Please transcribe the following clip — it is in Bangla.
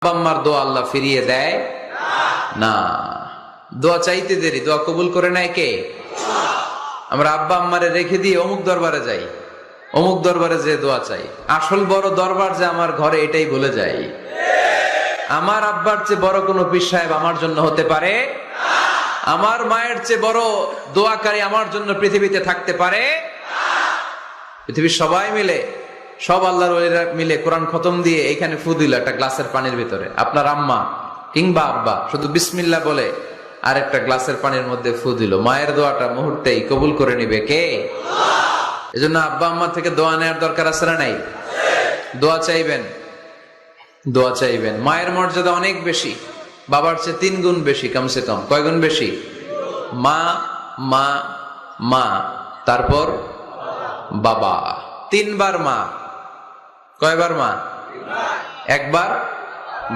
আব্বা আম্মার দোয়া আল্লাহ ফিরিয়ে দেয় না। দোয়া চাইতে দেরি, দোয়া কবুল করে নেয় কে? আমরা আব্বা আম্মারে রেখে দিয়ে অমুক দরবারে যাই, অমুক দরবারে যে দোয়া চাই। আসল বড় দরবার যে আমার ঘরে, এটাই ভুলে যাই। আমার আব্বার চেয়ে বড় কোন পীর সাহেব আমার জন্য হতে পারে? আমার মায়ের চেয়ে বড় দোয়াকারী আমার জন্য পৃথিবীতে থাকতে পারে? পৃথিবীর সবাই মিলে, সব আল্লাহর ওলিরা মিলে কোরআন খতম দিয়ে এখানে ফু দিল একটা গ্লাসের পানির ভিতরে, আপনার আম্মা কিংবা আব্বা শুধু বিসমিল্লাহ বলে আর একটা গ্লাসের পানির মধ্যে ফু দিল, মায়ের দোয়াটা মুহূর্তেই কবুল করে নিবে কে? এজন্য আব্বা আম্মা থেকে দোয়া নেওয়ার দরকার আছে না নাই? দোয়া চাইবেন, দোয়া চাইবেন। মায়ের মর্যাদা অনেক বেশি, বাবার চেয়ে 3 গুণ বেশি, কমসে কম। কয় গুণ বেশি? মা মা মা, তারপর বাবা। 3 বার মা। কয়বার মা? 1 বার